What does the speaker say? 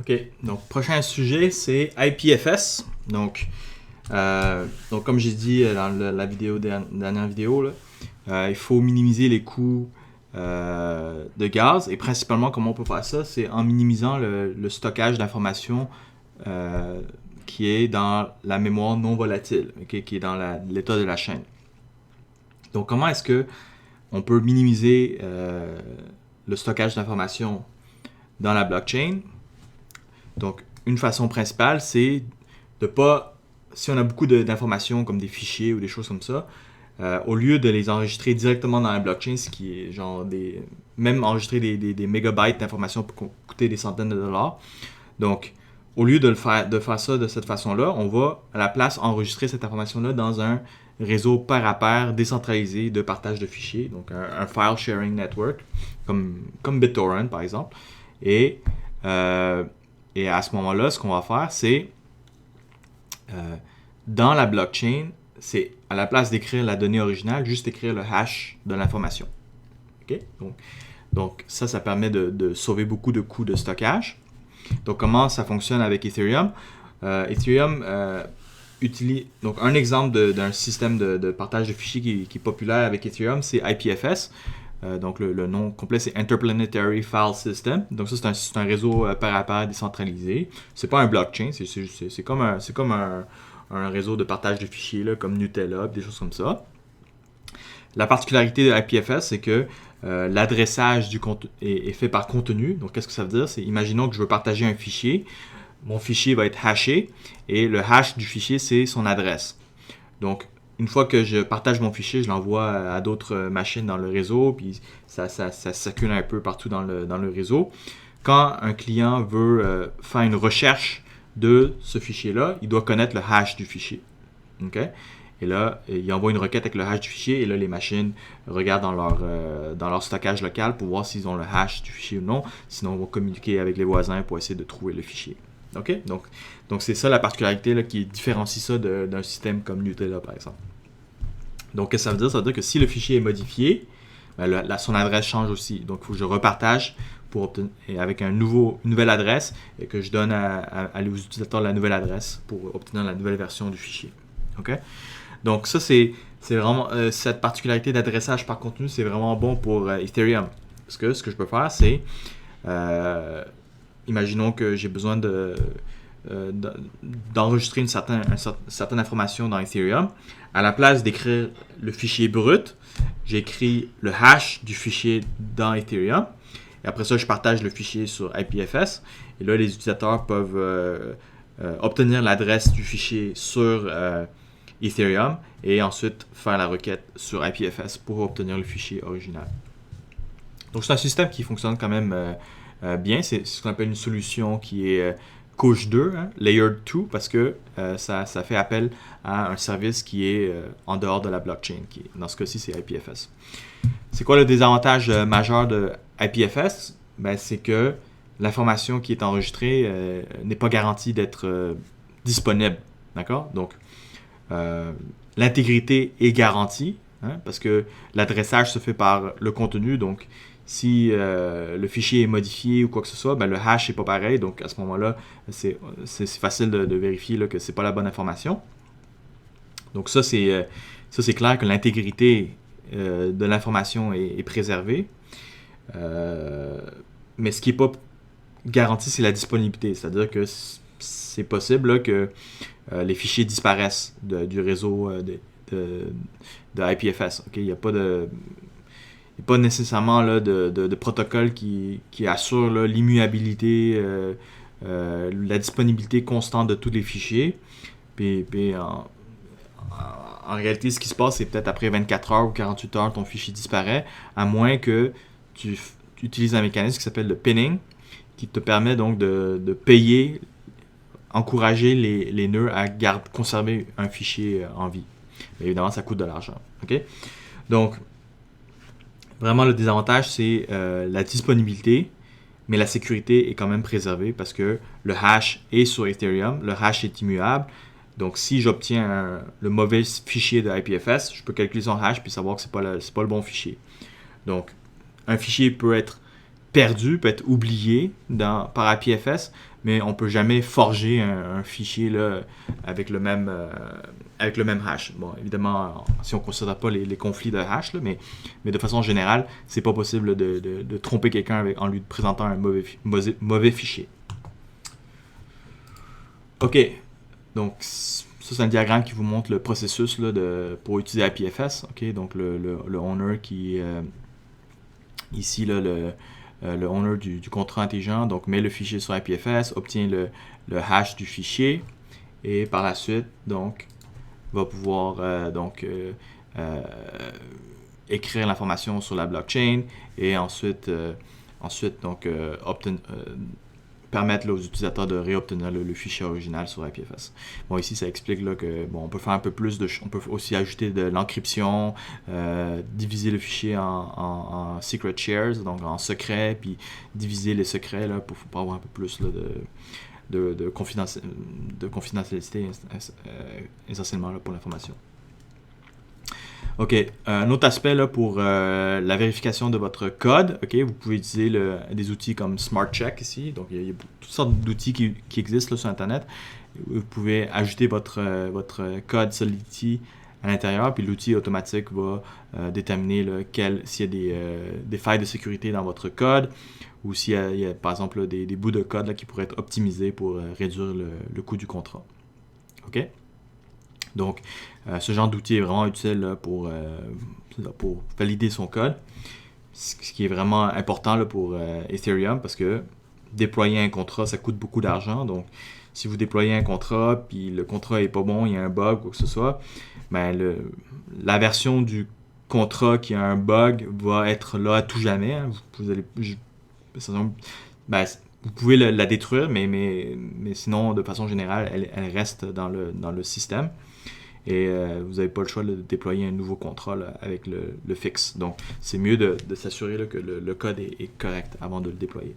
OK. Donc, prochain sujet, c'est IPFS. Donc comme j'ai dit dans la dernière vidéo, là, il faut minimiser les coûts de gaz. Et principalement, comment on peut faire ça? C'est en minimisant le stockage d'informations qui est dans la mémoire non volatile, okay, qui est dans l'état de la chaîne. Donc, comment est-ce que on peut minimiser le stockage d'informations dans la blockchain? Donc, une façon principale, c'est de pas, si on a beaucoup d'informations comme des fichiers ou des choses comme ça, au lieu de les enregistrer directement dans la blockchain, ce qui est genre même enregistrer des mégabytes d'informations peut coûter des centaines de dollars. Donc, au lieu de faire ça de cette façon-là, on va à la place enregistrer cette information-là dans un réseau pair à pair décentralisé de partage de fichiers, donc un file sharing network, comme BitTorrent par exemple. Et à ce moment-là, ce qu'on va faire, c'est dans la blockchain, c'est à la place d'écrire la donnée originale, juste écrire le hash de l'information. Okay? Donc ça permet de sauver beaucoup de coûts de stockage. Donc comment ça fonctionne avec Ethereum? Ethereum utilise, donc un exemple d'un système de partage de fichiers qui est populaire avec Ethereum, c'est IPFS. Donc le nom complet, c'est Interplanetary File System. Donc ça, c'est un réseau pair à pair décentralisé. C'est pas un blockchain, c'est comme un réseau de partage de fichiers là, comme Gnutella, des choses comme ça. La particularité de IPFS, c'est que l'adressage est fait par contenu. Donc qu'est-ce que ça veut dire? C'est, imaginons que je veux partager un fichier. Mon fichier va être hashé et le hash du fichier, c'est son adresse. Donc, une fois que je partage mon fichier, je l'envoie à d'autres machines dans le réseau, puis ça circule un peu partout dans le réseau. Quand un client veut faire une recherche de ce fichier-là, il doit connaître le hash du fichier. Okay? Et là, il envoie une requête avec le hash du fichier, et là, les machines regardent dans leur stockage local pour voir s'ils ont le hash du fichier ou non. Sinon, on va communiquer avec les voisins pour essayer de trouver le fichier. Okay? Donc c'est ça la particularité là, qui différencie ça d'un système comme Gnutella, par exemple. Donc, qu'est-ce que ça veut dire? Ça veut dire que si le fichier est modifié, ben, son adresse change aussi. Donc, il faut que je repartage avec une nouvelle adresse et que je donne aux utilisateurs la nouvelle adresse pour obtenir la nouvelle version du fichier. Okay? Donc, ça, c'est vraiment cette particularité d'adressage par contenu, c'est vraiment bon pour Ethereum. Parce que ce que je peux faire, c'est imaginons que j'ai besoin d'enregistrer une certaine information dans Ethereum. À la place d'écrire le fichier brut, j'écris le hash du fichier dans Ethereum. Et après ça, je partage le fichier sur IPFS. Et là, les utilisateurs peuvent obtenir l'adresse du fichier sur Ethereum et ensuite faire la requête sur IPFS pour obtenir le fichier original. Donc, c'est un système qui fonctionne quand même bien. C'est ce qu'on appelle une solution qui est couche 2, layer 2, parce que ça fait appel à un service qui est en dehors de la blockchain. Dans ce cas-ci, c'est IPFS. C'est quoi le désavantage majeur de IPFS? Ben, c'est que l'information qui est enregistrée n'est pas garantie d'être disponible. D'accord? Donc, l'intégrité est garantie, parce que l'adressage se fait par le contenu. Donc, si le fichier est modifié ou quoi que ce soit, ben le hash n'est pas pareil. Donc, à ce moment-là, c'est facile de vérifier là, que ce n'est pas la bonne information. Donc, ça, c'est clair que l'intégrité de l'information est préservée. Mais ce qui n'est pas garanti, c'est la disponibilité. C'est-à-dire que c'est possible là, que les fichiers disparaissent du réseau de IPFS. Okay? Il n'y a pas nécessairement là, de protocole qui assure là, l'immuabilité, la disponibilité constante de tous les fichiers. Puis en réalité, ce qui se passe, c'est peut-être après 24 heures ou 48 heures, ton fichier disparaît, à moins que tu utilises un mécanisme qui s'appelle le pinning, qui te permet donc de payer, encourager les nœuds à conserver un fichier en vie. Mais évidemment, ça coûte de l'argent. Okay? Donc, vraiment, le désavantage, c'est la disponibilité, mais la sécurité est quand même préservée parce que le hash est sur Ethereum, le hash est immuable. Donc, si j'obtiens le mauvais fichier de IPFS, je peux calculer son hash puis savoir que c'est pas le bon fichier. Donc, un fichier peut être perdu, peut être oublié par IPFS, mais on ne peut jamais forger un fichier là, avec le même hash. Bon, évidemment, si on ne considère pas les conflits de hash, là, mais de façon générale, c'est pas possible de tromper quelqu'un en lui présentant un mauvais fichier. OK, donc ça c'est un diagramme qui vous montre le processus là, pour utiliser IPFS. OK, donc le owner qui ici là, le owner du contrat intelligent donc met le fichier sur IPFS, obtient le hash du fichier et par la suite donc va pouvoir écrire l'information sur la blockchain et ensuite donc permettre là, aux utilisateurs de réobtenir le fichier original sur IPFS. Bon, ici, ça explique là, que on peut faire un peu plus on peut aussi ajouter de l'encryption, diviser le fichier en secret shares, donc en secret, puis diviser les secrets là, pour avoir un peu plus là, de confidentialité essentiellement là, pour l'information. OK. Un autre aspect là, pour la vérification de votre code, OK, vous pouvez utiliser des outils comme SmartCheck ici. Donc, il y a toutes sortes d'outils qui existent là, sur Internet. Vous pouvez ajouter votre code Solidity à l'intérieur, puis l'outil automatique va déterminer s'il y a des failles de sécurité dans votre code ou s'il y a par exemple là, des bouts de code là, qui pourraient être optimisés pour réduire le coût du contrat. OK? Donc, ce genre d'outil est vraiment utile là, pour valider son code, ce qui est vraiment important là, pour Ethereum parce que déployer un contrat, ça coûte beaucoup d'argent. Donc, si vous déployez un contrat puis le contrat n'est pas bon, il y a un bug ou quoi que ce soit, ben la version du contrat qui a un bug va être là à tout jamais. Hein. Vous pouvez la détruire, mais sinon, de façon générale, elle reste dans le système. Et vous n'avez pas le choix de déployer un nouveau contrat là, avec le fixe. Donc, c'est mieux de s'assurer là, que le code est correct avant de le déployer.